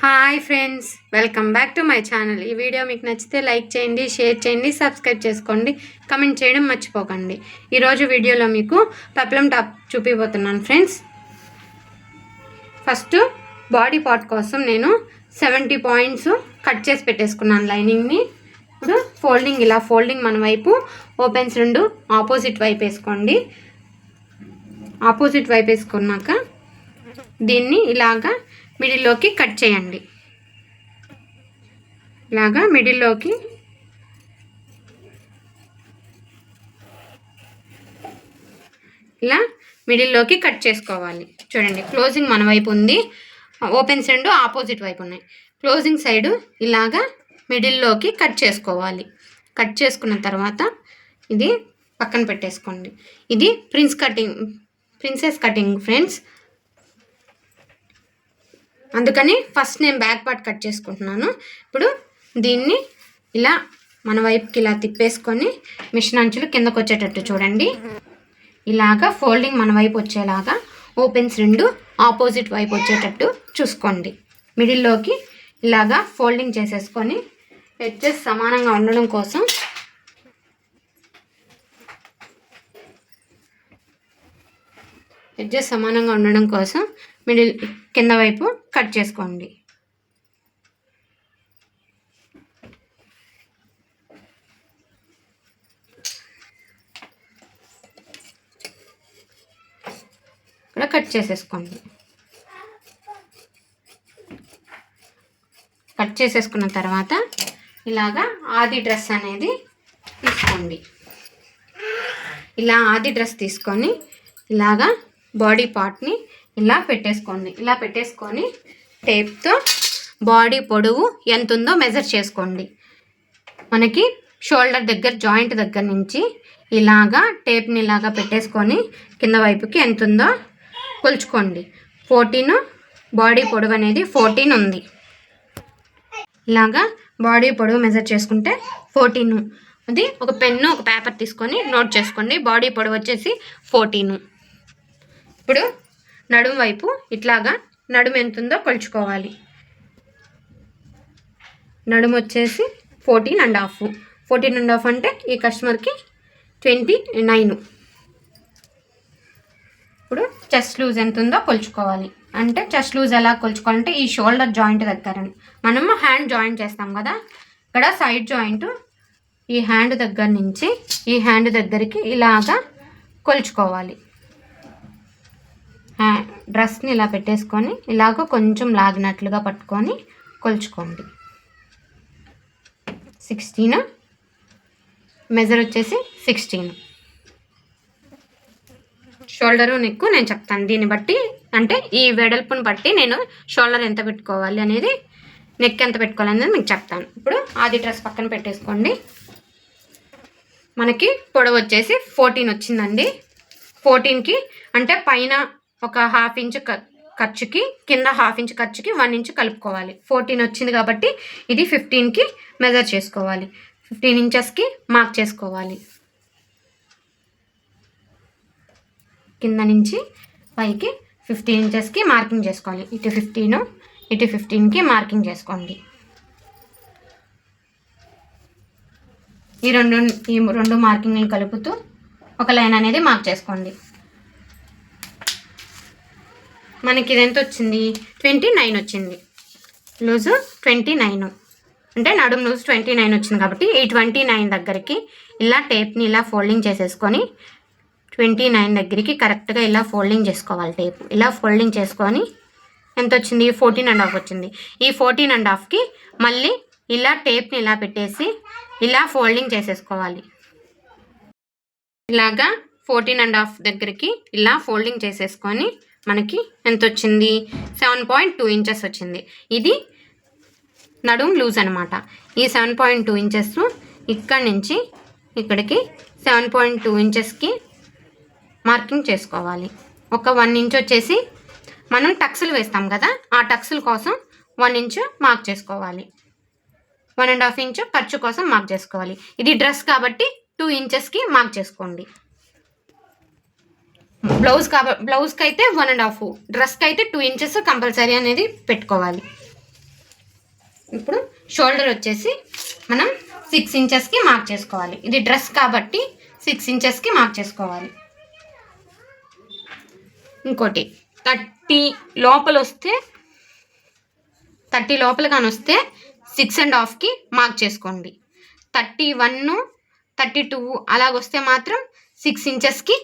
Hi friends, welcome back to my channel. ఈ video మీకు నచ్చితే లైక్ చేయండి, షేర్ చేయండి, సబ్స్క్రైబ్ చేసుకోండి, కమెంట్ చేయడం మర్చిపోకండి. ఈరోజు వీడియోలో మీకు పెప్లం టాప్ చూపిపోతున్నాను ఫ్రెండ్స్. ఫస్ట్ బాడీ పార్ట్ కోసం నేను 70 పాయింట్స్ కట్ చేసి పెట్టేసుకున్నాను లైనింగ్ని. ఇప్పుడు ఫోల్డింగ్ మన వైపు ఓపెన్స్ 2 ఆపోజిట్ వైపు వేసుకోండి. ఆపోజిట్ వైపు వేసుకున్నాక దీన్ని ఇలాగా మిడిల్లోకి కట్ చేయండి. ఇలాగా మిడిల్లోకి కట్ చేసుకోవాలి. చూడండి, క్లోజింగ్ మన వైపు ఉంది, ఓపెన్స్ 2 ఆపోజిట్ వైపు ఉన్నాయి. క్లోజింగ్ సైడు ఇలాగా మిడిల్లోకి కట్ చేసుకోవాలి. కట్ చేసుకున్న తర్వాత ఇది పక్కన పెట్టేసుకోండి. ఇది ప్రిన్సెస్ కటింగ్ ఫ్రెండ్స్. అందుకని ఫస్ట్ నేను బ్యాక్ పార్ట్ కట్ చేసుకుంటున్నాను. ఇప్పుడు దీన్ని ఇలా మన వైపుకి ఇలా తిప్పేసుకొని మిషన్ అంచులు కిందకు వచ్చేటట్టు చూడండి. ఇలాగా ఫోల్డింగ్ మన వైపు వచ్చేలాగా ఓపెన్స్ 2 ఆపోజిట్ వైపు వచ్చేటట్టు చూసుకోండి. మిడిల్లోకి ఇలాగా ఫోల్డింగ్ చేసేసుకొని ఎడ్జెస్ సమానంగా ఉండడం కోసం మిడిల్ కింద వైపు కట్ చేసుకోండి. ఇక్కడ కట్ చేసేసుకోండి. కట్ చేసేసుకున్న తర్వాత ఇలాగా ఆది డ్రెస్ అనేది తీసుకోండి. ఇలా ఆది డ్రెస్ తీసుకొని ఇలాగా బాడీ పార్ట్ని ఇలా పెట్టేసుకొని టేప్తో బాడీ పొడవు ఎంత ఉందో మెజర్ చేసుకోండి. మనకి షోల్డర్ దగ్గర జాయింట్ దగ్గర నుంచి ఇలాగా టేప్ని ఇలాగా పెట్టేసుకొని కింద వైపుకి ఎంత ఉందో కొలుచుకోండి. 14 బాడీ పొడవు అనేది 14 ఉంది. ఇలాగా బాడీ పొడవు మెజర్ చేసుకుంటే 14. అది ఒక పెన్ను ఒక పేపర్ తీసుకొని నోట్ చేసుకోండి. బాడీ పొడవు వచ్చేసి 14. ఇప్పుడు నడుము వైపు ఇట్లాగా నడుము ఎంత ఉందో కొలుచుకోవాలి. నడుము వచ్చేసి 14.5 అంటే ఈ కస్టమర్కి 29. ఇప్పుడు చెస్ట్ లూజ్ ఎంత ఉందో కొలుచుకోవాలి. అంటే చెస్ట్ లూజ్ ఎలా కొలుచుకోవాలంటే ఈ షోల్డర్ జాయింట్ దగ్గర మనము హ్యాండ్ జాయింట్ చేస్తాం కదా, ఇక్కడ సైడ్ జాయింట్ ఈ హ్యాండ్ దగ్గర నుంచి ఈ హ్యాండ్ దగ్గరికి ఇలాగా కొలుచుకోవాలి. డ్రెస్ని ఇలా పెట్టేసుకొని ఇలాగ కొంచెం లాగినట్లుగా పట్టుకొని కొలుచుకోండి. 16 మెజర్ వచ్చేసి 16. షోల్డరు నెక్ నేను చెప్తాను. దీన్ని బట్టి అంటే ఈ వెడల్పుని బట్టి నేను షోల్డర్ ఎంత పెట్టుకోవాలి అనేది, నెక్ ఎంత పెట్టుకోవాలి అనేది మీకు చెప్తాను. ఇప్పుడు ఆది డ్రెస్ పక్కన పెట్టేసుకోండి. మనకి పొడవు వచ్చేసి 14 వచ్చిందండి. 14కి అంటే పైన ఒక 1/2 ఇంచ్ ఖర్చుకి కింద 1/2 ఇంచ్ ఖర్చుకి 1 ఇంచ్ కలుపుకోవాలి. 14 వచ్చింది కాబట్టి ఇది 15కి మెజర్ చేసుకోవాలి. 15 ఇంచెస్కి మార్క్ చేసుకోవాలి. కింద నుంచి పైకి 15 ఇంచెస్కి మార్కింగ్ చేసుకోవాలి. ఇటు 15 ఇటు 15కి మార్కింగ్ చేసుకోండి. ఈ రెండు మార్కింగ్ని కలుపుతూ ఒక లైన్ అనేది మార్క్ చేసుకోండి. మనకి ఇది ఎంత వచ్చింది? 29 వచ్చింది. లూజు 29 అంటే నడుము లూజ్ 29 వచ్చింది కాబట్టి ఈ 29 దగ్గరికి ఇలా టేప్ని ఇలా ఫోల్డింగ్ చేసేసుకొని 29 దగ్గరికి కరెక్ట్గా ఇలా ఫోల్డింగ్ చేసుకోవాలి. టేప్ ఇలా ఫోల్డింగ్ చేసుకొని ఎంత వచ్చింది? 14.5 వచ్చింది. ఈ 14.5కి మళ్ళీ ఇలా టేప్ని ఇలా పెట్టేసి ఇలా ఫోల్డింగ్ చేసేసుకోవాలి. ఇలాగా 14.5 దగ్గరికి ఇలా ఫోల్డింగ్ చేసేసుకొని మనకి ఎంత వచ్చింది? 7.2 ఇంచెస్ వచ్చింది. ఇది నడుము లూజ్ అనమాట. ఈ 7.2 ఇంచెస్ ఇక్కడి నుంచి ఇక్కడికి 7.2 ఇంచెస్కి మార్కింగ్ చేసుకోవాలి. ఒక 1 ఇంచ్ వచ్చేసి మనం టక్స్లు వేస్తాం కదా, ఆ టక్స్ల కోసం 1 ఇంచ్ మార్క్ చేసుకోవాలి. 1.5 ఇంచ్ ఖర్చు కోసం మార్క్ చేసుకోవాలి. ఇది డ్రెస్ కాబట్టి 2 ఇంచెస్కి మార్క్ చేసుకోండి. బ్లౌజ్కి అయితే 1.5, డ్రెస్కి అయితే 2 ఇంచెస్ కంపల్సరీ అనేది పెట్టుకోవాలి. ఇప్పుడు షోల్డర్ వచ్చేసి మనం 6 ఇంచెస్కి మార్క్ చేసుకోవాలి. ఇది డ్రెస్ కాబట్టి 6 ఇంచెస్కి మార్క్ చేసుకోవాలి. ఇంకోటి 30 లోపల వస్తే 30 లోపల కానీ వస్తే 6.5కి మార్క్ చేసుకోండి. 31, 32 అలాగొస్తే మాత్రం 6 ఇంచెస్కి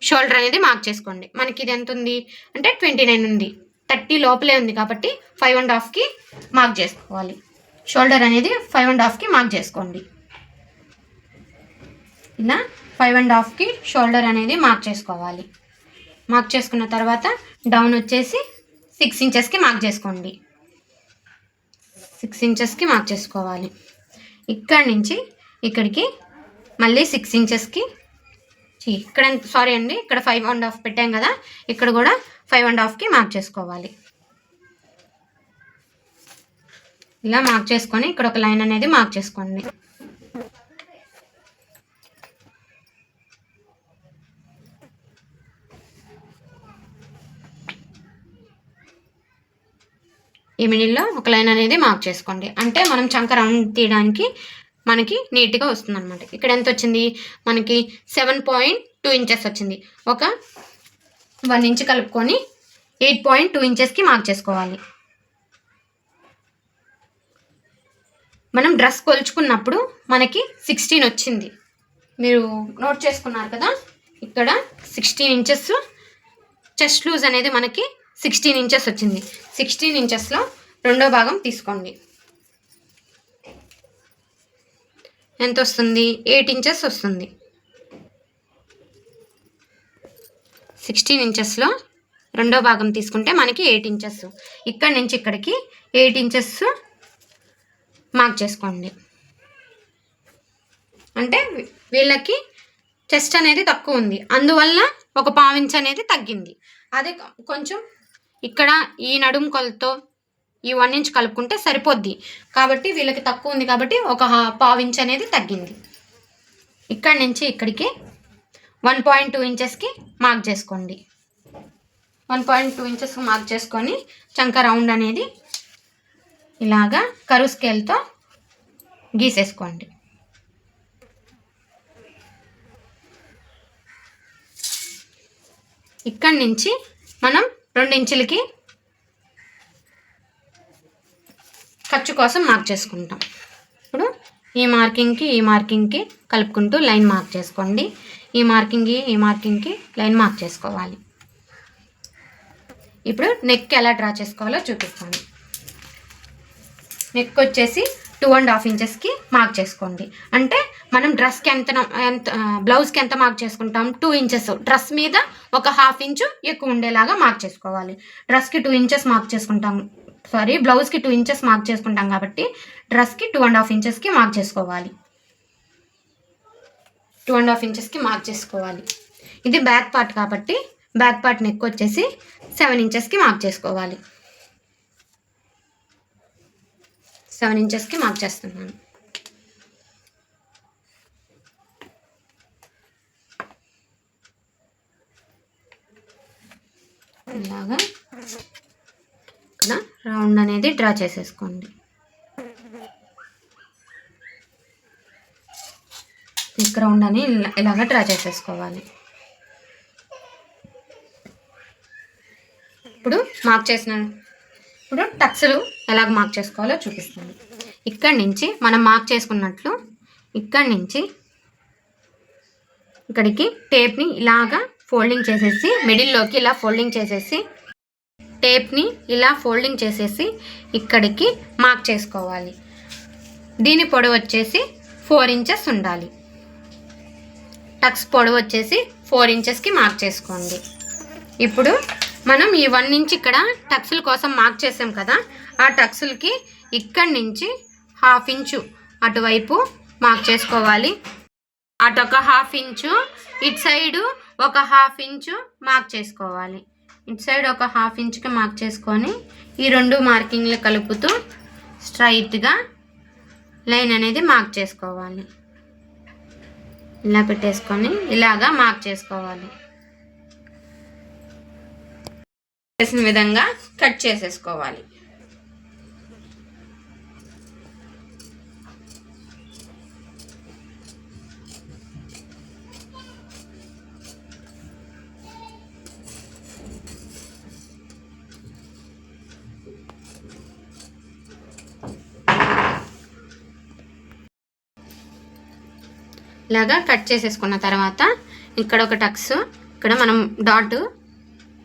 షోల్డర్ అనేది మార్క్ చేసుకోండి. మనకి ఇది ఎంత ఉంది అంటే 29 ఉంది. 30 లోపలే ఉంది కాబట్టి 5.5కి మార్క్ చేసుకోవాలి. షోల్డర్ అనేది 5.5కి మార్క్ చేసుకోండి. ఇలా 5.5కి షోల్డర్ అనేది మార్క్ చేసుకోవాలి. మార్క్ చేసుకున్న తర్వాత డౌన్ వచ్చేసి 6 ఇంచెస్కి మార్క్ చేసుకోండి. 6 ఇంచెస్కి మార్క్ చేసుకోవాలి. ఇక్కడి నుంచి ఇక్కడికి మళ్ళీ 6 ఇంచెస్కి ఇక్కడ సారీ అండి, ఇక్కడ 5.5 పెట్టాం కదా, ఇక్కడ కూడా 5.5కి మార్క్ చేసుకోవాలి. ఇలా మార్క్ చేసుకొని ఇక్కడ ఒక లైన్ అనేది మార్క్ చేసుకోండి. ఈ మిడిల్లో ఒక లైన్ అనేది మార్క్ చేసుకోండి. అంటే మనం చంక రౌండ్ తీయడానికి మనకి నీట్గా వస్తుంది అనమాట. ఇక్కడ ఎంత వచ్చింది మనకి 7.2 ఇంచెస్ వచ్చింది. ఒక 1 ఇంచ్ కలుపుకొని 8.2 ఇంచెస్కి మార్క్ చేసుకోవాలి. మనం డ్రెస్ కొలుచుకున్నప్పుడు మనకి 16 వచ్చింది. మీరు నోట్ చేసుకున్నారు కదా, ఇక్కడ 16 ఇంచెస్ చెస్ట్ లూజ్ అనేది మనకి 16 ఇంచెస్ వచ్చింది. 16 ఇంచెస్లో రెండో భాగం తీసుకోండి. ఎంత వస్తుంది? 8 ఇంచెస్ వస్తుంది. 16 ఇంచెస్లో రెండో భాగం తీసుకుంటే మనకి 8 ఇంచెస్. ఇక్కడి నుంచి ఇక్కడికి 8 ఇంచెస్ మార్క్ చేసుకోండి. అంటే వీళ్ళకి చెస్ట్ అనేది తక్కువ ఉంది, అందువల్ల ఒక 1/4 ఇంచ్ అనేది తగ్గింది. అదే కొంచెం ఇక్కడ ఈ నడుము కొలతో ఈ 1 ఇంచ్ కలుపుకుంటే సరిపోద్ది. కాబట్టి వీళ్ళకి తక్కువ ఉంది కాబట్టి ఒక 1/4 ఇంచ్ అనేది తగ్గింది. ఇక్కడి నుంచి ఇక్కడికి 1.2 ఇంచెస్కి మార్క్ చేసుకోండి. 1.2 ఇంచెస్ మార్క్ చేసుకొని చంక రౌండ్ అనేది ఇలాగా కరువు స్కేల్తో గీసేసుకోండి. ఇక్కడి నుంచి మనం 2 ఇంచులకి ఖర్చు కోసం మార్క్ చేసుకుంటాం. ఇప్పుడు ఈ మార్కింగ్కి కలుపుకుంటూ లైన్ మార్క్ చేసుకోండి. ఈ మార్కింగ్కి లైన్ మార్క్ చేసుకోవాలి. ఇప్పుడు నెక్ ఎలా డ్రా చేసుకోవాలో చూపిస్తాను. నెక్ వచ్చేసి 2.5 ఇంచెస్కి మార్క్ చేసుకోండి. అంటే మనం డ్రెస్కి ఎంత బ్లౌజ్కి ఎంత మార్క్ చేసుకుంటాం? 2 ఇంచెస్. డ్రెస్ మీద ఒక 1/2 ఇంచు ఎక్కువ ఉండేలాగా మార్క్ చేసుకోవాలి. డ్రెస్కి 2 ఇంచెస్ మార్క్ చేసుకుంటాం, బ్లౌజ్కి 2 ఇంచెస్ మార్క్ చేసుకుంటాం కాబట్టి డ్రెస్కి 2.5 ఇంచెస్కి మార్క్ చేసుకోవాలి. 2.5 ఇంచెస్కి మార్క్ చేసుకోవాలి. ఇది బ్యాక్ పార్ట్ కాబట్టి బ్యాక్ పార్ట్ నెక్ వచ్చేసి 7 ఇంచెస్కి మార్క్ చేసుకోవాలి. 7 ఇంచెస్కి మార్క్ చేస్తున్నాను. ఇలాగా ఇక్కడ రౌండ్ అనేది డ్రా చేసేసుకోండి. నెక్ రౌండ్ అని ఇలాగా డ్రా చేసేసుకోవాలి. ఇప్పుడు టక్స్లు ఎలాగ మార్క్ చేసుకోవాలో చూపిస్తాను. ఇక్కడి నుంచి మనం మార్క్ చేసుకున్నట్లు ఇక్కడి నుంచి ఇక్కడికి టేప్ని ఇలాగా ఫోల్డింగ్ చేసేసి మిడిల్లోకి ఇలా ఫోల్డింగ్ చేసేసి టేప్ని ఇలా ఫోల్డింగ్ చేసేసి ఇక్కడికి మార్క్ చేసుకోవాలి. దీని పొడవు వచ్చేసి 4 ఇంచెస్ ఉండాలి. టక్స్ పొడవు వచ్చేసి 4 ఇంచెస్కి మార్క్ చేసుకోండి. ఇప్పుడు మనం ఈ 1 ఇంచ్ ఇక్కడ టక్స్ల కోసం మార్క్ చేసాం కదా, ఆ టక్స్లకి ఇక్కడి నుంచి 1/2 ఇంచు అటువైపు మార్క్ చేసుకోవాలి. అటు ఒక 1/2 ఇంచు, ఇటు సైడు ఒక 1/2 ఇంచు మార్క్ చేసుకోవాలి. ఇటు సైడ్ ఒక 1/2 ఇంచుకి మార్క్ చేసుకొని ఈ 2 మార్కింగ్లు కలుపుతూ స్ట్రైట్గా లైన్ అనేది మార్క్ చేసుకోవాలి. ఇలా పెట్టేసుకొని ఇలాగా మార్క్ చేసుకోవాలి. చేసిన విధంగా కట్ చేసేసుకోవాలి. ఇలాగా కట్ చేసేసుకున్న తర్వాత ఇక్కడ ఒక టక్స్, ఇక్కడ మనం డాట్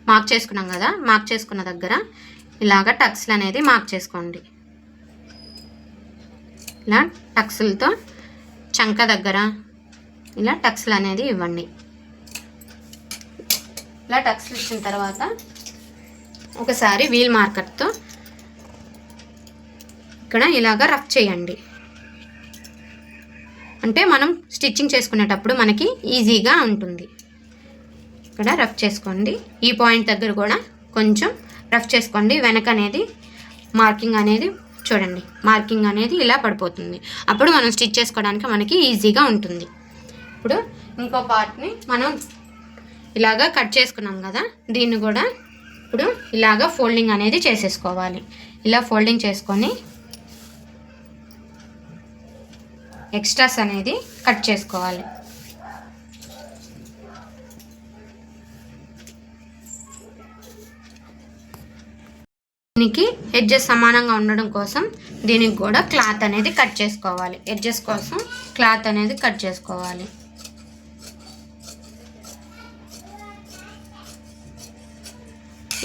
మార్క్ చేసుకున్నాం కదా, మార్క్ చేసుకున్న దగ్గర ఇలాగ టక్స్లు అనేది మార్క్ చేసుకోండి. ఇలా టక్స్లతో చంక దగ్గర ఇలా టక్స్లు అనేది ఇవ్వండి. ఇలా టక్స్లు ఇచ్చిన తర్వాత ఒకసారి వీల్ మార్కర్తో ఇక్కడ ఇలాగ రఫ్ చేయండి. అంటే మనం స్టిచ్చింగ్ చేసుకునేటప్పుడు మనకి ఈజీగా ఉంటుంది. ఇక్కడ రఫ్ చేసుకోండి. ఈ పాయింట్ దగ్గర కూడా కొంచెం రఫ్ చేసుకోండి. వెనక అనేది మార్కింగ్ అనేది చూడండి, మార్కింగ్ అనేది ఇలా పడిపోతుంది. అప్పుడు మనం స్టిచ్ చేసుకోవడానికి మనకి ఈజీగా ఉంటుంది. ఇప్పుడు ఇంకో పార్ట్ని మనం ఇలాగా కట్ చేసుకున్నాం కదా, దీన్ని కూడా ఇప్పుడు ఇలాగా ఫోల్డింగ్ అనేది చేసేసుకోవాలి. ఇలా ఫోల్డింగ్ చేసుకొని ఎక్స్ట్రాస్ అనేది కట్ చేసుకోవాలి. దీనికి ఎడ్జెస్ సమానంగా ఉండడం కోసం దీనికి కూడా క్లాత్ అనేది కట్ చేసుకోవాలి. ఎడ్జెస్ కోసం క్లాత్ అనేది కట్ చేసుకోవాలి.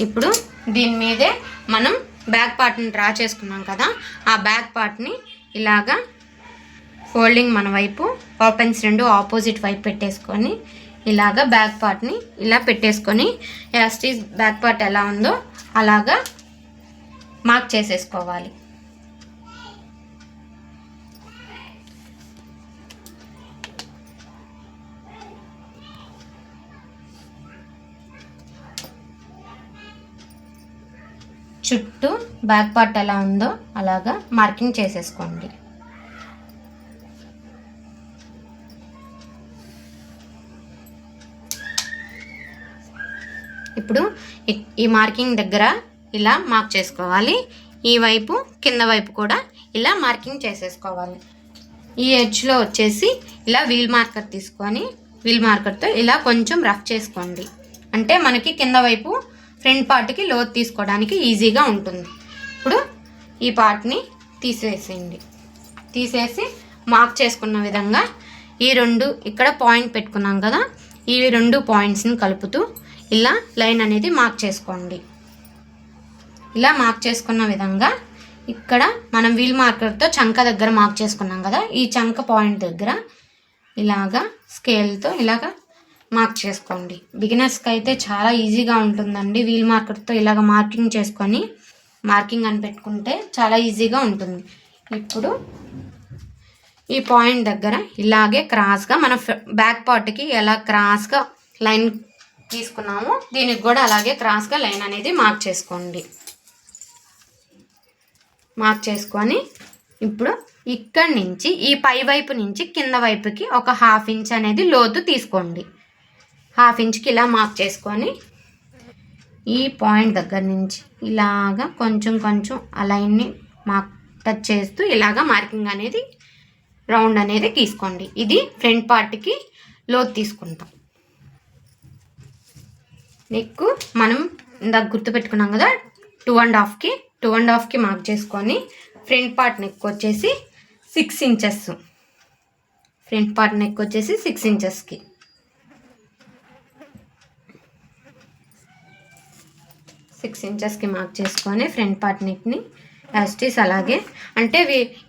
ఇప్పుడు దీని మీదే మనం బ్యాక్ పార్ట్ని డ్రా చేసుకున్నాం కదా, ఆ బ్యాక్ పార్ట్ని ఇలాగా ఫోల్డింగ్ మన వైపు, ఓపెన్స్ రెండు ఆపోజిట్ వైపు పెట్టేసుకొని ఇలాగా బ్యాక్ పార్ట్ని ఇలా పెట్టేసుకొని యాస్టీస్ బ్యాక్ పార్ట్ ఎలా ఉందో అలాగా మార్క్ చేసేసుకోవాలి. చుట్టూ బ్యాక్ పార్ట్ ఎలా ఉందో అలాగా మార్కింగ్ చేసేసుకోండి. ఇప్పుడు ఈ మార్కింగ్ దగ్గర ఇలా మార్క్ చేసుకోవాలి. ఈ వైపు కింద వైపు కూడా ఇలా మార్కింగ్ చేసేసుకోవాలి. ఈ ఎడ్జ్లో వచ్చేసి ఇలా వీల్ మార్కర్ తీసుకొని వీల్ మార్కర్తో ఇలా కొంచెం రఫ్ చేసుకోండి. అంటే మనకి కింద వైపు ఫ్రంట్ పార్ట్కి లోతు తీసుకోవడానికి ఈజీగా ఉంటుంది. ఇప్పుడు ఈ పార్ట్ని తీసేసేయండి. తీసేసి మార్క్ చేసుకున్న విధంగా ఈ రెండు ఇక్కడ పాయింట్ పెట్టుకున్నాం కదా, ఈ రెండు పాయింట్స్ని కలుపుతూ ఇలా లైన్ అనేది మార్క్ చేసుకోండి. ఇలా మార్క్ చేసుకున్న విధంగా ఇక్కడ మనం వీల్ మార్కర్తో చంక దగ్గర మార్క్ చేసుకున్నాం కదా, ఈ చంక పాయింట్ దగ్గర ఇలాగా స్కేల్తో ఇలాగా మార్క్ చేసుకోండి. బిగినర్స్కి అయితే చాలా ఈజీగా ఉంటుందండి. వీల్ మార్కర్తో ఇలాగ మార్కింగ్ చేసుకొని మార్కింగ్ అని పెట్టుకుంటే చాలా ఈజీగా ఉంటుంది. ఇప్పుడు ఈ పాయింట్ దగ్గర ఇలాగే క్రాస్గా మన బ్యాక్ పార్ట్కి ఎలా క్రాస్గా లైన్ తీసుకున్నామో దీనికి కూడా అలాగే క్రాస్గా లైన్ అనేది మార్క్ చేసుకోండి. మార్క్ చేసుకొని ఇప్పుడు ఇక్కడి నుంచి ఈ పై వైపు నుంచి కింద వైపుకి ఒక 1/2 ఇంచ్ అనేది లోతు తీసుకోండి. 1/2 ఇంచ్కి ఇలా మార్క్ చేసుకొని ఈ పాయింట్ దగ్గర నుంచి ఇలాగా కొంచెం కొంచెం ఆ లైన్ని మార్క్ టచ్ చేస్తూ ఇలాగా మార్కింగ్ అనేది రౌండ్ అనేది తీసుకోండి. ఇది ఫ్రంట్ పార్ట్కి లోతు తీసుకుంటాం. నెక్ మనం ఇందాక గుర్తుపెట్టుకున్నాం కదా, 2.5కి మార్క్ చేసుకొని ఫ్రంట్ పార్ట్ నెక్ వచ్చేసి 6 ఇంచెస్, ఫ్రంట్ పార్ట్ నెక్ వచ్చేసి 6 ఇంచెస్కి మార్క్ చేసుకొని ఫ్రంట్ పార్ట్ నెక్ని యాస్టీస్ అలాగే. అంటే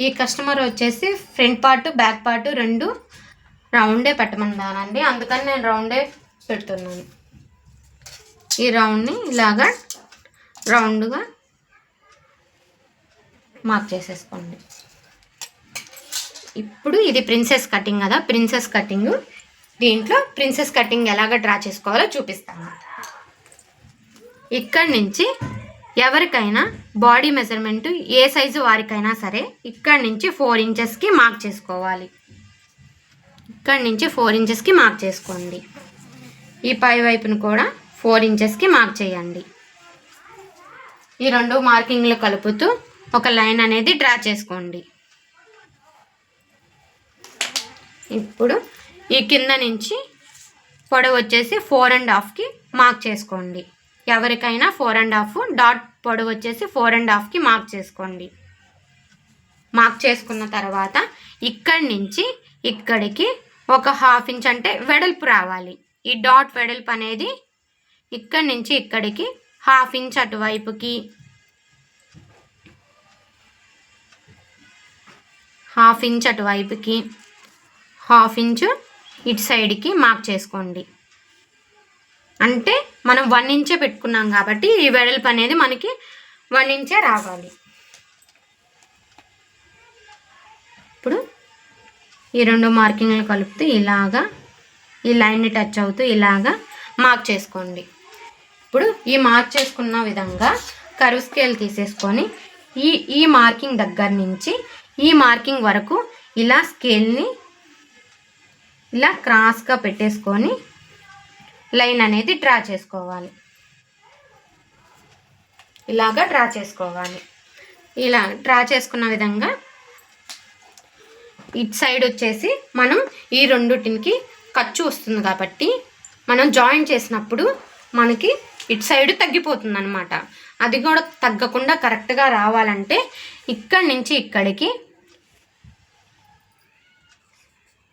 ఈ కస్టమర్ వచ్చేసి ఫ్రంట్ పార్ట్ బ్యాక్ పార్ట్ రెండు రౌండే పెట్టమన్నానండి, అందుకని నేను రౌండే పెడుతున్నాను. ఈ రౌండ్ని ఇలాగా రౌండ్గా మార్క్ చేసేసుకోండి. ఇప్పుడు ఇది ప్రిన్సెస్ కటింగ్ కదా, ప్రిన్సెస్ కటింగ్, దీంట్లో ప్రిన్సెస్ కటింగ్ ఎలాగ డ్రా చేసుకోవాలో చూపిస్తాను. ఇక్కడి నుంచి ఎవరికైనా బాడీ మెజర్మెంట్ ఏ సైజు వారికైనా సరే ఇక్కడి నుంచి 4 ఇంచెస్కి మార్క్ చేసుకోవాలి. ఇక్కడి నుంచి 4 ఇంచెస్కి మార్క్ చేసుకోండి. ఈ పై వైపును కూడా 4 ఇంచెస్కి మార్క్ చేయండి. ఈ రెండు మార్కింగ్లు కలుపుతూ ఒక లైన్ అనేది డ్రా చేసుకోండి. ఇప్పుడు ఈ కింద నుంచి పొడవు వచ్చేసి 4.5కి మార్క్ చేసుకోండి. ఎవరికైనా 4.5, డాట్ పొడవు వచ్చేసి 4.5కి మార్క్ చేసుకోండి. మార్క్ చేసుకున్న తర్వాత ఇక్కడి నుంచి ఇక్కడికి ఒక 1/2 ఇంచ్ అంటే వెడల్పు రావాలి. ఈ డాట్ వెడల్పు అనేది ఇక్కడి నుంచి ఇక్కడికి 1/2 ఇంచ్ అటువైపుకి, 1/2 ఇంచ్ అటువైపుకి, 1/2 ఇంచ్ ఇటు సైడ్కి మార్క్ చేసుకోండి. అంటే మనం 1 ఇంచే పెట్టుకున్నాం కాబట్టి ఈ వెడల్పు అనేది మనకి 1 ఇంచే రావాలి. ఇప్పుడు ఈ 2 మార్కింగ్లు కలుపుతూ ఇలాగా ఈ లైన్ని టచ్ అవుతూ ఇలాగా మార్క్ చేసుకోండి. ఇప్పుడు ఈ మార్క్ చేసుకున్న విధంగా కర్వ్ స్కేల్ తీసేసుకొని ఈ మార్కింగ్ దగ్గర నుంచి ఈ మార్కింగ్ వరకు ఇలా స్కేల్ని ఇలా క్రాస్గా పెట్టేసుకొని లైన్ అనేది డ్రా చేసుకోవాలి. ఇలాగా డ్రా చేసుకోవాలి. ఇలా డ్రా చేసుకున్న విధంగా ఇటు సైడ్ వచ్చేసి మనం ఈ రెండుటికి ఖర్చు వస్తుంది కాబట్టి మనం జాయిన్ చేసినప్పుడు మనకి ఇటు సైడ్ తగ్గిపోతుంది అనమాట. అది కూడా తగ్గకుండా కరెక్ట్గా రావాలంటే ఇక్కడి నుంచి ఇక్కడికి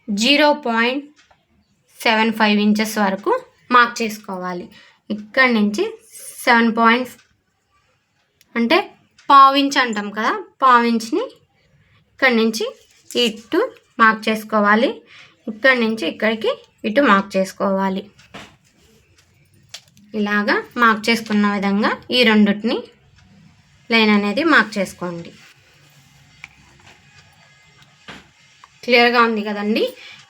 0.75 ఇంచెస్ వరకు మార్క్ చేసుకోవాలి. ఇక్కడి నుంచి 7 అంటే 1/2 ఇంచ్ అంటాం కదా, 1/2 ఇంచ్ని ఇక్కడి నుంచి ఇటు మార్క్ చేసుకోవాలి. ఇక్కడి నుంచి ఇక్కడికి ఇటు మార్క్ చేసుకోవాలి. ఇలాగా మార్క్ చేసుకున్న విధంగా ఈ రెండుటిని లైన్ అనేది మార్క్ చేసుకోండి. క్లియర్గా ఉంది కదండి.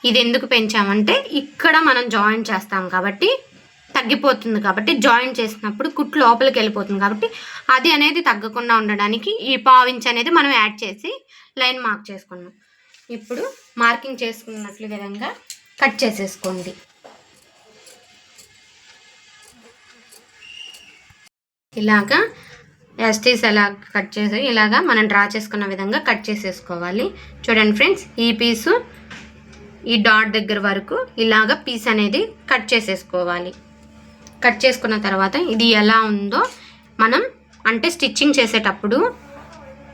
ఇది ఎందుకు పెంచామంటే ఇక్కడ మనం జాయిన్ చేస్తాం కాబట్టి తగ్గిపోతుంది, కాబట్టి జాయిన్ చేసినప్పుడు కుట్టు లోపలికి వెళ్ళిపోతుంది కాబట్టి అది అనేది తగ్గకుండా ఉండడానికి ఈ 1/2 ఇంచ్ అనేది మనం యాడ్ చేసి లైన్ మార్క్ చేసుకున్నాం. ఇప్పుడు మార్కింగ్ చేసుకున్నట్లు విధంగా కట్ చేసేసుకోండి. ఇలాగా ఎస్టీస్ ఎలా కట్ చేసి ఇలాగా మనం డ్రా చేసుకున్న విధంగా కట్ చేసేసుకోవాలి. చూడండి ఫ్రెండ్స్, ఈ పీసు ఈ డాట్ దగ్గర వరకు ఇలాగ పీస్ అనేది కట్ చేసేసుకోవాలి. కట్ చేసుకున్న తర్వాత ఇది ఎలా ఉందో మనం అంటే స్టిచ్చింగ్ చేసేటప్పుడు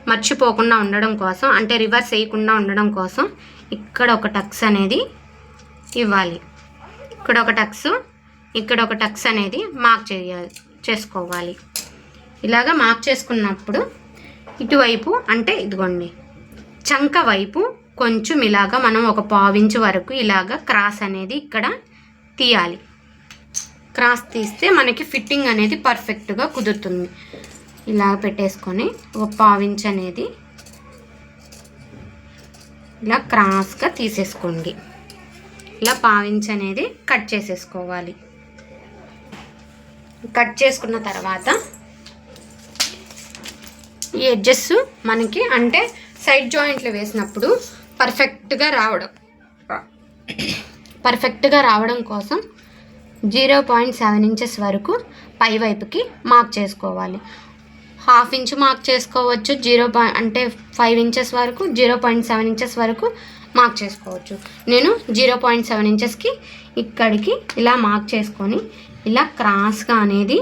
మర్చిపోకుండా ఉండడం కోసం, అంటే రివర్స్ వేయకుండా ఉండడం కోసం ఇక్కడ ఒక టక్స్ అనేది ఇవ్వాలి. ఇక్కడ ఒక టక్స్, ఇక్కడ ఒక టక్స్ అనేది మార్క్ చేసుకోవాలి. ఇలాగా మార్క్ చేసుకున్నప్పుడు ఇటువైపు అంటే ఇదిగోండి చంక వైపు కొంచెం ఇలాగా మనం ఒక 1/2 ఇంచ్ వరకు ఇలాగా క్రాస్ అనేది ఇక్కడ తీయాలి. క్రాస్ తీస్తే మనకి ఫిట్టింగ్ అనేది పర్ఫెక్ట్గా కుదురుతుంది. ఇలా పెట్టేసుకొని ఒక 1/2 ఇంచ్ అనేది ఇలా క్రాస్గా తీసేసుకోండి. ఇలా 1/2 ఇంచ్ అనేది కట్ చేసేసుకోవాలి. కట్ చేసుకున్న తర్వాత ఈ ఎడ్జెస్ మనకి అంటే సైడ్ జాయింట్లు వేసినప్పుడు పర్ఫెక్ట్గా రావడం కోసం 0.7 ఇంచెస్ వరకు పై వైపుకి మార్క్ చేసుకోవాలి. 1/2 ఇంచ్ మార్క్ చేసుకోవచ్చు, అంటే 5 ఇంచెస్ వరకు 0.7 ఇంచెస్ వరకు మార్క్ చేసుకోవచ్చు. నేను 0.7 ఇంచెస్కి ఇక్కడికి ఇలా మార్క్ చేసుకొని ఇలా క్రాస్గా అనేది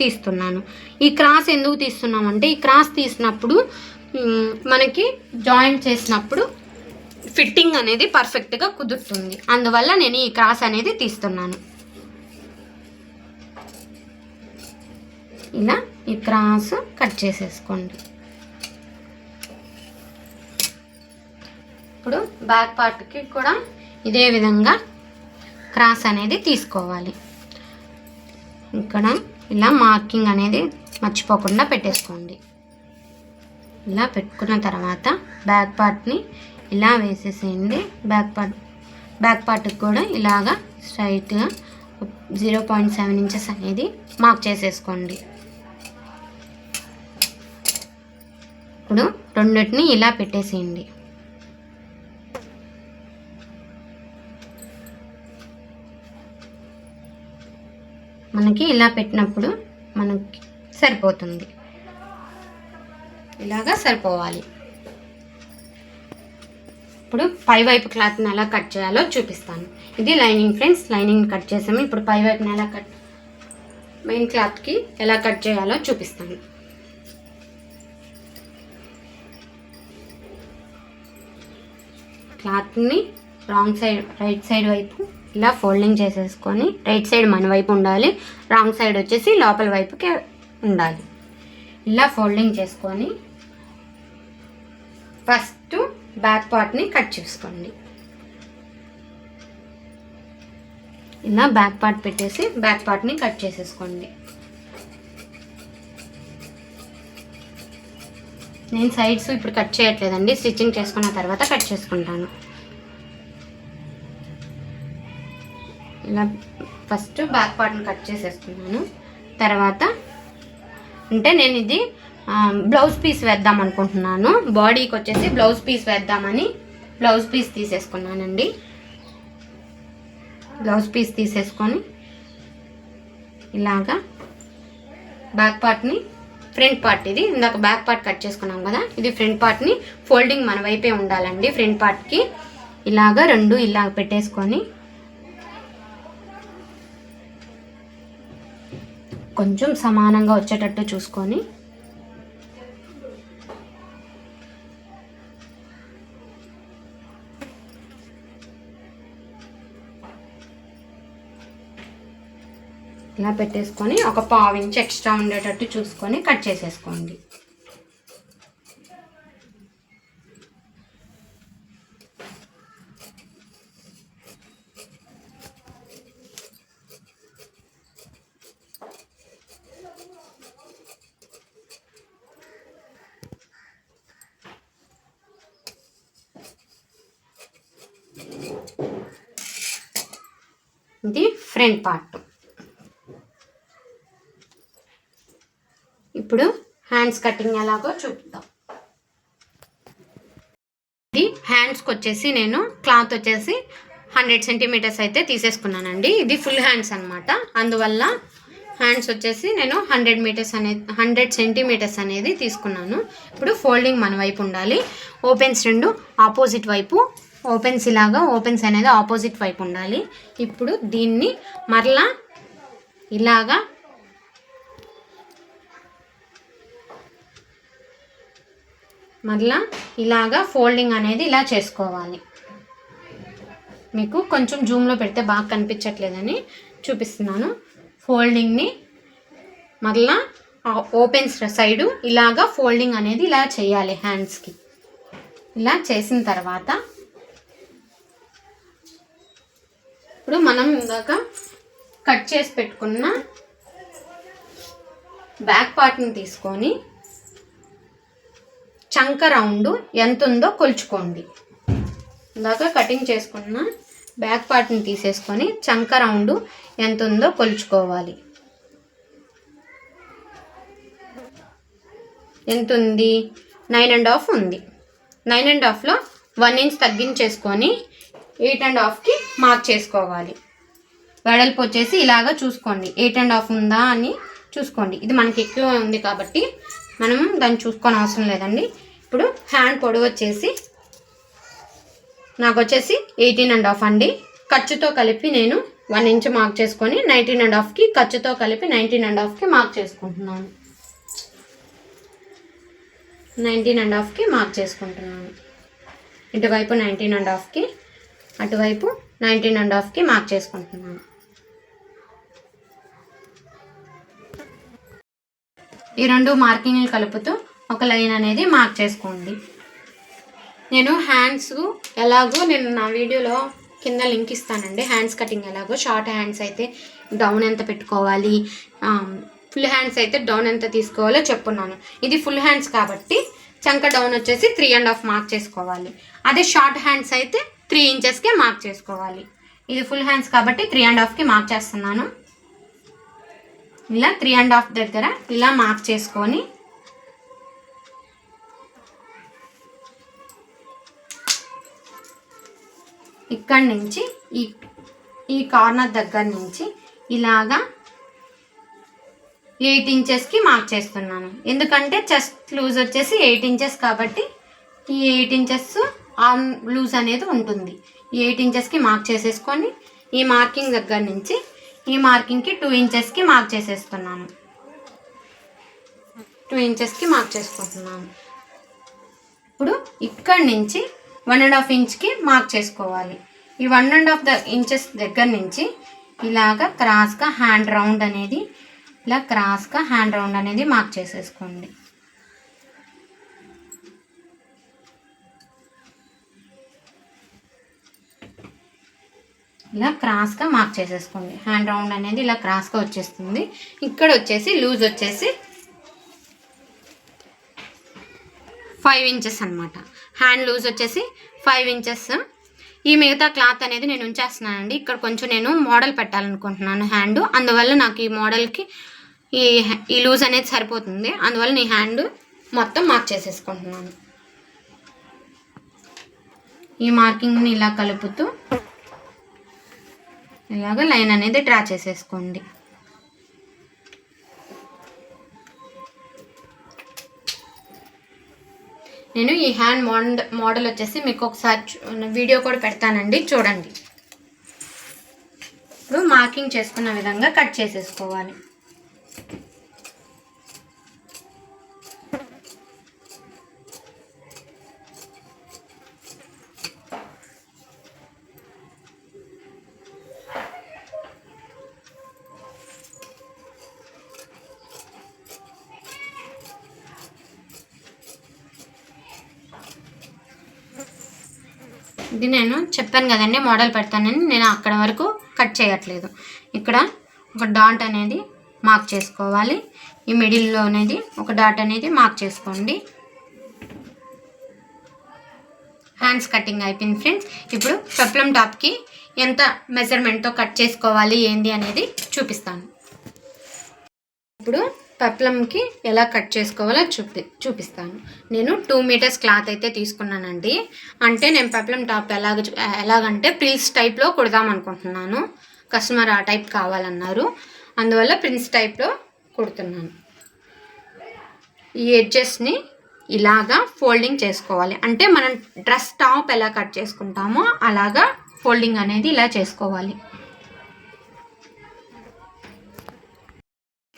తీస్తున్నాను. ఈ క్రాస్ ఎందుకు తీస్తున్నామంటే ఈ క్రాస్ తీసినప్పుడు మనకి జాయింట్ చేసినప్పుడు ఫిట్టింగ్ అనేది పర్ఫెక్ట్గా కుదురుతుంది. అందువల్ల నేను ఈ క్రాస్ అనేది తీస్తున్నాను. ఇలా ఈ క్రాస్ కట్ చేసేసుకోండి. ఇప్పుడు బ్యాక్ పార్ట్కి కూడా ఇదే విధంగా క్రాస్ అనేది తీసుకోవాలి. ఇక్కడ ఇలా మార్కింగ్ అనేది మర్చిపోకుండా పెట్టేసుకోండి. ఇలా పెట్టుకున్న తర్వాత బ్యాక్ పార్ట్ని ఇలా వేసేసేయండి. బ్యాక్ పార్ట్కి కూడా ఇలాగా స్ట్రైట్గా 0.7 ఇంచెస్ అనేది మార్క్ చేసేసుకోండి. ఇప్పుడు రెండింటిని ఇలా పెట్టేసేయండి. మనకి ఇలా పెట్టినప్పుడు మనకి సరిపోతుంది. ఇలాగా సరిపోవాలి. ఇప్పుడు పై వైపు క్లాత్ని ఎలా కట్ చేయాలో చూపిస్తాను. ఇది లైనింగ్ ఫ్రెండ్స్, లైనింగ్ కట్ చేసాము. ఇప్పుడు పై వైపుని ఎలా మెయిన్ క్లాత్కి ఎలా కట్ చేయాలో చూపిస్తాను. క్లాత్ని రైట్ సైడ్ వైపు ఇలా ఫోల్డింగ్ చేసేసుకొని, రైట్ సైడ్ మన వైపు ఉండాలి, రాంగ్ సైడ్ వచ్చేసి లోపల వైపుకి ఉండాలి. ఇలా ఫోల్డింగ్ చేసుకొని ఫస్ట్ బ్యాక్ పార్ట్ని కట్ చేసుకోండి. ఇలా బ్యాక్ పార్ట్ పెట్టేసి బ్యాక్ పార్ట్ని కట్ చేసేసుకోండి. నేను సైడ్స్ ఇప్పుడు కట్ చేయట్లేదండి, స్టిచ్చింగ్ చేసుకున్న తర్వాత కట్ చేసుకుంటాను. ఇలా ఫస్ట్ బ్యాక్ పార్ట్ని కట్ చేసేసుకున్నాను. తర్వాత అంటే నేను ఇది బ్లౌజ్ పీస్ వేద్దాం అనుకుంటున్నాను. బాడీకి వచ్చేసి బ్లౌజ్ పీస్ వేద్దామని బ్లౌజ్ పీస్ తీసేసుకున్నానండి. బ్లౌజ్ పీస్ తీసేసుకొని ఇలాగా బ్యాక్ పార్ట్ని, ఫ్రంట్ పార్ట్ ఇది ఇందాక బ్యాక్ పార్ట్ కట్ చేసుకున్నాం కదా, ఇది ఫ్రంట్ పార్ట్ని ఫోల్డింగ్ మన వైపే ఉండాలండి. ఫ్రంట్ పార్ట్కి ఇలాగా రెండు ఇలా పెట్టేసుకొని కొంచెం సమానంగా వచ్చేటట్టు చూసుకొని ఇలా పెట్టేసుకొని ఒక 1/2 ఇంచ్ ఎక్స్ట్రా ఉండేటట్టు చూసుకొని కట్ చేసేసుకోండి. ఇది ఫ్రంట్ పార్ట్. ఇప్పుడు హ్యాండ్స్ కటింగ్ ఎలాగో చూపుతాం. ఇది హ్యాండ్స్కి వచ్చేసి నేను క్లాత్ వచ్చేసి 100 సెంటీమీటర్స్ అయితే తీసేసుకున్నానండి. ఇది ఫుల్ హ్యాండ్స్ అనమాట. అందువల్ల హ్యాండ్స్ వచ్చేసి నేను 100 సెంటీమీటర్స్ అనేది తీసుకున్నాను. ఇప్పుడు ఫోల్డింగ్ మన వైపు ఉండాలి. ఓపెన్స్ రెండు ఆపోజిట్ వైపు, ఓపెన్స్ ఇలాగా ఓపెన్స్ అనేది ఆపోజిట్ వైపు ఉండాలి. ఇప్పుడు దీన్ని మరలా ఇలాగా ఫోల్డింగ్ అనేది ఇలా చేసుకోవాలి. మీకు కొంచెం జూమ్లో పెడితే బాగా కనిపించట్లేదని చూపిస్తున్నాను. ఫోల్డింగ్ని మరలా ఓపెన్స్ సైడు ఇలాగా ఫోల్డింగ్ అనేది ఇలా చేయాలి హ్యాండ్స్కి. ఇలా చేసిన తర్వాత ఇప్పుడు మనం ఇందాక కట్ చేసి పెట్టుకున్న బ్యాక్ పార్ట్ని తీసుకొని చంక రౌండ్ ఎంత ఉందో కొలుచుకోండి. ఇందాక కటింగ్ చేసుకున్న బ్యాక్ పార్ట్ని తీసేసుకొని చంక రౌండ్ ఎంత ఉందో కొలుచుకోవాలి. ఎంత ఉంది? 9.5 ఉంది. 9.5లో 1 ఇంచ్ తగ్గించేసుకొని 8.5కి మార్క్ చేసుకోవాలి. వెడల్పు వచ్చేసి ఇలాగా చూసుకోండి, 8.5 ఉందా అని చూసుకోండి. ఇది మనకి ఎక్కువ ఉంది కాబట్టి మనం దాన్ని చూసుకొని అవసరం లేదండి. ఇప్పుడు హ్యాండ్ పొడవు వచ్చేసి నాకు వచ్చేసి 18.5 అండి. ఖర్చుతో కలిపి నేను 1 ఇంచ్ మార్క్ చేసుకొని 19.5కి ఖర్చుతో కలిపి 19.5కి మార్క్ చేసుకుంటున్నాను. 19.5కి మార్క్ చేసుకుంటున్నాను. ఇటువైపు 19.5కి, అటువైపు 19.5కి మార్క్ చేసుకుంటున్నాను. ఈ రెండు మార్కింగ్లు కలుపుతూ ఒక లైన్ అనేది మార్క్ చేసుకోండి. నేను హ్యాండ్స్ ఎలాగో నేను నా వీడియోలో కింద లింక్ ఇస్తానండి. హ్యాండ్స్ కటింగ్ ఎలాగో, షార్ట్ హ్యాండ్స్ అయితే డౌన్ ఎంత పెట్టుకోవాలి, ఫుల్ హ్యాండ్స్ అయితే డౌన్ ఎంత తీసుకోవాలో చెప్పున్నాను. ఇది ఫుల్ హ్యాండ్స్ కాబట్టి చంక డౌన్ వచ్చేసి 3.5 మార్క్ చేసుకోవాలి. అదే షార్ట్ హ్యాండ్స్ అయితే 3 ఇంచెస్కే మార్క్ చేసుకోవాలి. ఇది ఫుల్ హ్యాండ్స్ కాబట్టి 3.5కి మార్క్ చేస్తున్నాను. ఇలా 3.5 దగ్గర ఇలా మార్క్ చేసుకొని ఇక్కడి నుంచి ఈ కార్నర్ దగ్గర నుంచి ఇలాగా 8 ఇంచెస్కి మార్క్ చేస్తున్నాను. ఎందుకంటే చెస్ట్ లూజ్ వచ్చేసి 8 ఇంచెస్ కాబట్టి ఈ 8 ఇంచెస్ ఆర్మ్ లూజ్ అనేది ఉంటుంది. ఈ 8 ఇంచెస్కి మార్క్ చేసేసుకొని ఈ మార్కింగ్ దగ్గర నుంచి ఈ మార్కింగ్కి 2 ఇంచెస్కి మార్క్ చేసేస్తున్నాను. 2 ఇంచెస్కి మార్క్ చేసుకుంటున్నాను. ఇప్పుడు ఇక్కడి నుంచి 1.5 ఇంచ్కి మార్క్ చేసుకోవాలి. ఈ 1.5 ఇంచెస్ దగ్గర నుంచి ఇలాగా క్రాస్గా హ్యాండ్ రౌండ్ అనేది ఇలా క్రాస్గా హ్యాండ్ రౌండ్ అనేది మార్క్ చేసేసుకోండి. ఇలా క్రాస్గా మార్క్ చేసేసుకోండి. హ్యాండ్ రౌండ్ అనేది ఇలా క్రాస్గా వచ్చేస్తుంది. ఇక్కడ వచ్చేసి లూజ్ వచ్చేసి 5 ఇంచెస్ అనమాట. హ్యాండ్ లూజ్ వచ్చేసి 5 ఇంచెస్. ఈ మిగతా క్లాత్ అనేది నేను ఉంచేస్తున్నానండి. ఇక్కడ కొంచెం నేను మోడల్ పెట్టాలనుకుంటున్నాను హ్యాండ్, అందువల్ల నాకు ఈ మోడల్కి ఈ లూజ్ అనేది సరిపోతుంది. అందువల్ల నీ హ్యాండ్ మొత్తం మార్క్ చేసేసుకుంటున్నాను. ఈ మార్కింగ్ని ఇలా కలుపుతూ ఇలాగ లైన్ అనేది డ్రా చేసేసుకోండి. నేను ఈ హ్యాండ్ మోడల్ వచ్చేసి మీకు ఒకసారి వీడియో కూడా పెడతానండి, చూడండి. ఇప్పుడు మార్కింగ్ చేసుకున్న విధంగా కట్ చేసేసుకోవాలి. ఇది నేను చెప్పాను కదండి మోడల్ పెడతానని, నేను అక్కడ వరకు కట్ చేయట్లేదు. ఇక్కడ ఒక డాట్ అనేది మార్క్ చేసుకోవాలి. ఈ మిడిల్లో అనేది ఒక డాట్ అనేది మార్క్ చేసుకోండి. హ్యాండ్స్ కటింగ్ అయిపోయింది ఫ్రెండ్స్. ఇప్పుడు పెప్లం టాప్కి ఎంత మెజర్మెంట్తో కట్ చేసుకోవాలి ఏంది అనేది చూపిస్తాను. ఇప్పుడు పెప్లంకి ఎలా కట్ చేసుకోవాలో చూపిస్తాను. నేను 2 మీటర్స్ క్లాత్ అయితే తీసుకున్నానండి. అంటే నేను పెప్లం టాప్ ఎలాగంటే ప్రిల్స్ టైప్లో కుడదాం అనుకుంటున్నాను. కస్టమర్ ఆ టైప్ కావాలన్నారు, అందువల్ల ప్రిన్స్ టైప్లో కుడుతున్నాను. ఈ ఎడ్జెస్ని ఇలాగా ఫోల్డింగ్ చేసుకోవాలి. అంటే మనం డ్రెస్ టాప్ ఎలా కట్ చేసుకుంటామో అలాగా ఫోల్డింగ్ అనేది ఇలా చేసుకోవాలి.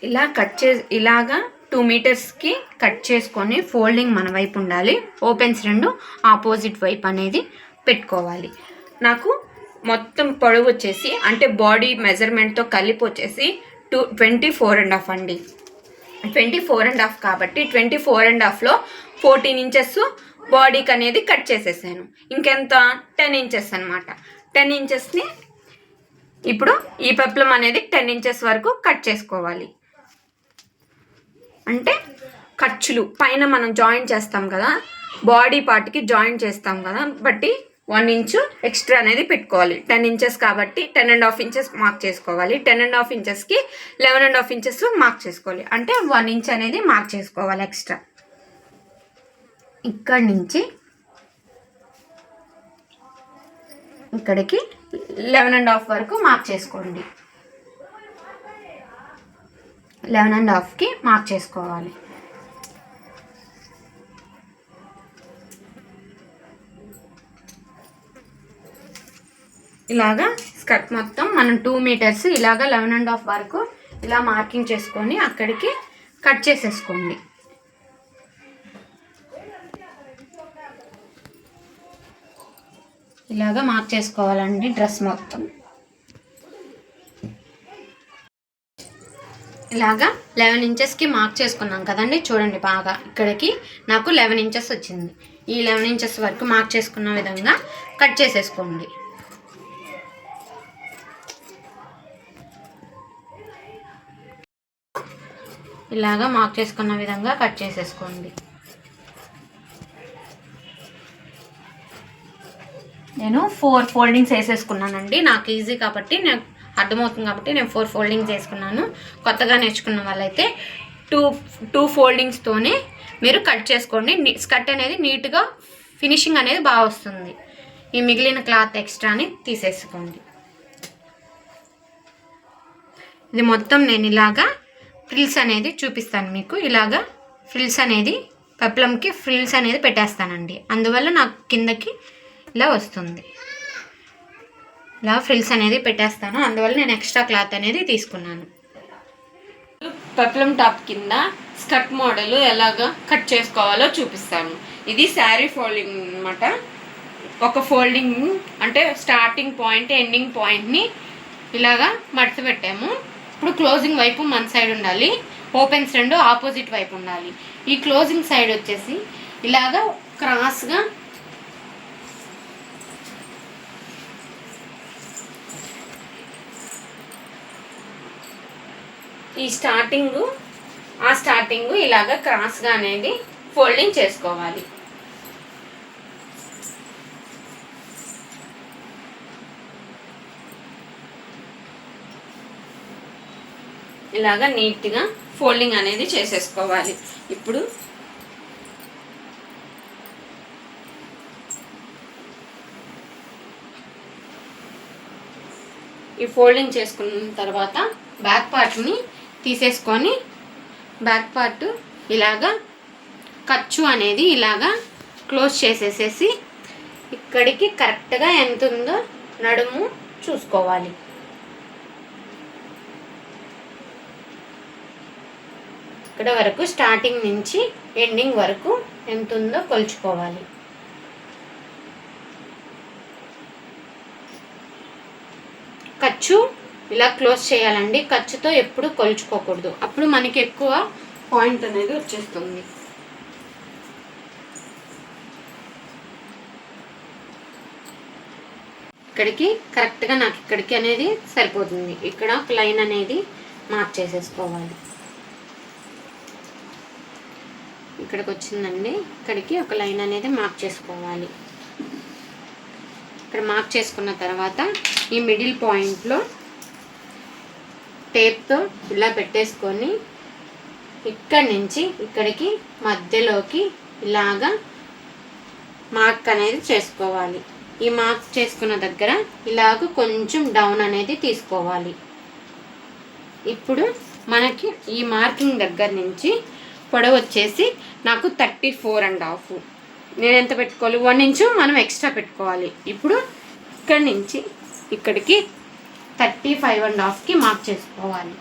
ఇలా ఇలాగా 2 మీటర్స్కి కట్ చేసుకొని ఫోల్డింగ్ మన వైపు ఉండాలి. ఓపెన్స్ 2 ఆపోజిట్ వైపు అనేది పెట్టుకోవాలి. నాకు మొత్తం పొడవు వచ్చేసి అంటే బాడీ మెజర్మెంట్తో కలిపి వచ్చేసి 24.5 అండి. 24.5 కాబట్టి 24.5లో 14 ఇంచెస్ బాడీకి అనేది కట్ చేసేసాను. ఇంకెంత 10 ఇంచెస్ అనమాట. 10 ఇంచెస్ని ఇప్పుడు ఈ పెప్లం అనేది 10 ఇంచెస్ వరకు కట్ చేసుకోవాలి. అంటే ఖర్చులు పైన మనం జాయింట్ చేస్తాం కదా, బాడీ పార్ట్కి జాయింట్ చేస్తాం కదా, బట్టి 1 ఇంచు ఎక్స్ట్రా అనేది పెట్టుకోవాలి. 10 ఇంచెస్ కాబట్టి 10.5 ఇంచెస్ మార్క్ చేసుకోవాలి. 10.5 ఇంచెస్కి 11.5 ఇంచెస్ మార్క్ చేసుకోవాలి. అంటే 1 ఇంచ్ అనేది మార్క్ చేసుకోవాలి ఎక్స్ట్రా. ఇక్కడి నుంచి ఇక్కడికి 11.5 వరకు మార్క్ చేసుకోండి. 11.5కి మార్క్ చేసుకోవాలి. ఇలాగా స్కర్ట్ మొత్తం మనం 2 మీటర్స్ ఇలాగా 11.5 వరకు ఇలా మార్కింగ్ చేసుకొని అక్కడికి కట్ చేసేసుకోండి. ఇలాగా మార్క్ చేసుకోవాలండి డ్రెస్ మొత్తం. ఇలాగా 11 ఇంచెస్కి మార్క్ చేసుకున్నాం కదండి, చూడండి బాగా ఇక్కడికి నాకు 11 ఇంచెస్ వచ్చింది. ఈ 11 ఇంచెస్ వరకు మార్క్ చేసుకున్న విధంగా కట్ చేసేసుకోండి. ఇలాగా మార్క్ చేసుకున్న విధంగా కట్ చేసేసుకోండి. నేను 4 ఫోల్డింగ్స్ వేసేసుకున్నానండి. నాకు ఈజీ కాబట్టి నాకు అర్థమవుతుంది కాబట్టి నేను 4 ఫోల్డింగ్స్ వేసుకున్నాను. కొత్తగా నేర్చుకున్న వాళ్ళైతే 2 ఫోల్డింగ్స్తోనే మీరు కట్ చేసుకోండి. స్కర్ట్ అనేది నీట్గా ఫినిషింగ్ అనేది బాగా వస్తుంది. ఈ మిగిలిన క్లాత్ ఎక్స్ట్రాని తీసేసుకోండి. ఇది మొత్తం నేను ఇలాగా ఫ్రిల్స్ అనేది చూపిస్తాను మీకు. ఇలాగా ఫ్రిల్స్ అనేది పెప్లంకి ఫ్రిల్స్ అనేది పెట్టేస్తానండి, అందువల్ల నాకు కిందకి ఇలా వస్తుంది. ఇలా ఫ్రిల్స్ అనేది పెట్టేస్తాను, అందువల్ల నేను ఎక్స్ట్రా క్లాత్ అనేది తీసుకున్నాను. పెప్లం టాప్ కింద స్కర్ట్ మోడల్ ఎలాగా కట్ చేసుకోవాలో చూపిస్తాను. ఇది శారీ ఫోల్డింగ్ అనమాట. ఒక ఫోల్డింగ్ అంటే స్టార్టింగ్ పాయింట్ ఎండింగ్ పాయింట్ని ఇలాగా మడత పెట్టాము. ఇప్పుడు క్లోజింగ్ వైపు మన సైడ్ ఉండాలి, ఓపెన్స్ రెండు ఆపోజిట్ వైపు ఉండాలి. ఈ క్లోజింగ్ సైడ్ వచ్చేసి ఇలాగా క్రాస్గా ఈ స్టార్టింగ్ ఇలాగా క్రాస్గా అనేది ఫోల్డింగ్ చేసుకోవాలి. ఇలాగా నీట్గా ఫోల్డింగ్ అనేది చేసేసుకోవాలి. ఇప్పుడు ఈ ఫోల్డింగ్ చేసుకున్న తర్వాత బ్యాక్ పార్ట్ని తీసేసుకొని బ్యాక్ పార్ట్ ఇలాగా ఖర్చు అనేది ఇలాగా క్లోజ్ చేసేసేసి ఇక్కడికి కరెక్ట్గా ఎంత ఉందో నడుము చూసుకోవాలి. ఇక్కడ వరకు స్టార్టింగ్ నుంచి ఎండింగ్ వరకు ఎంత ఉందో కొలుచుకోవాలి. ఖర్చు ఇలా క్లోజ్ చేయాలండి. ఖర్చుతో ఎప్పుడు కొలుచుకోకూడదు, అప్పుడు మనకి ఎక్కువ పాయింట్ అనేది వచ్చేస్తుంది. ఇక్కడికి కరెక్ట్గా నాకు ఇక్కడికి అనేది సరిపోతుంది. ఇక్కడ ఒక లైన్ అనేది మార్క్ చేసేసుకోవాలి. ఇక్కడికి వచ్చిందండి, ఇక్కడికి ఒక లైన్ అనేది మార్క్ చేసుకోవాలి. ఇక్కడ మార్క్ చేసుకున్న తర్వాత ఈ మిడిల్ పాయింట్లో టేప్తో ఇలా పెట్టేసుకొని ఇక్కడి నుంచి ఇక్కడికి మధ్యలోకి ఇలాగా మార్క్ అనేది చేసుకోవాలి. ఈ మార్క్ చేసుకున్న దగ్గర ఇలాగ కొంచెం డౌన్ అనేది తీసుకోవాలి. ఇప్పుడు మనకి ఈ మార్కింగ్ దగ్గర నుంచి పొడవు వచ్చేసి నాకు 34.5. నేను ఎంత పెట్టుకోవాలి, 1 ఇంచు మనం ఎక్స్ట్రా పెట్టుకోవాలి. ఇప్పుడు ఇక్కడి నుంచి ఇక్కడికి 35.5కి మార్క్ చేసుకోవాలి.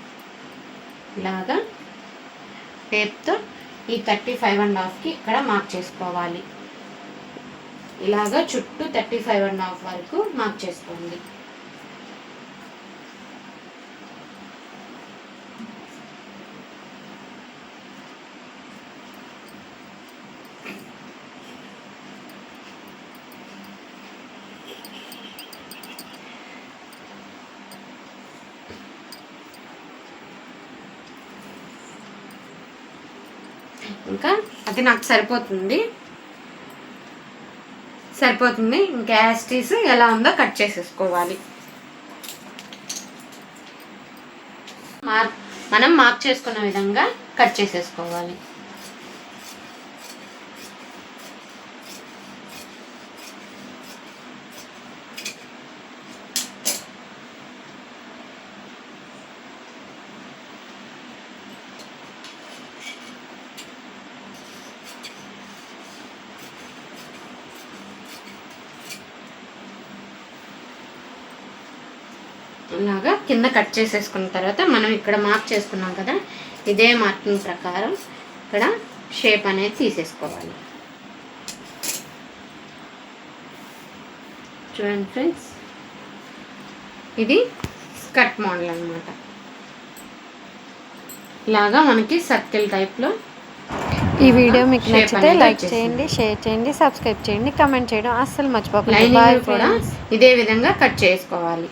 ఇలాగా టేప్తో ఈ 35.5కి ఇక్కడ మార్క్ చేసుకోవాలి. ఇలాగా చుట్టూ 35.5 వరకు మార్క్ చేసుకోండి. ఇంకా అది నాకు సరిపోతుంది. ఇంకా యాస్టీస్ ఎలా ఉందో కట్ చేసేసుకోవాలి. మనం మార్క్ చేసుకున్న విధంగా కట్ చేసేసుకోవాలి. ఇలాగా కింద కట్ చేసేసుకున్న తర్వాత మనం ఇక్కడ మార్క్ చేసుకున్నాం కదా, ఇదే మార్కింగ్ ప్రకారం ఇక్కడ షేప్ అనేది తీసేసుకోవాలి. చూడండి ఫ్రెండ్స్, ఇది స్కర్ట్ మోడల్ అన్నమాట. ఇలాగా మనకి సర్కిల్ టైప్లో. ఈ వీడియో మీకు నచ్చితే లైక్ చేయండి, షేర్ చేయండి, సబ్స్క్రైబ్ చేయండి, కమెంట్ చేయడం అస్సలు మర్చిపోకండి. లైనింగ్ కూడా ఇదే విధంగా కట్ చేసుకోవాలి.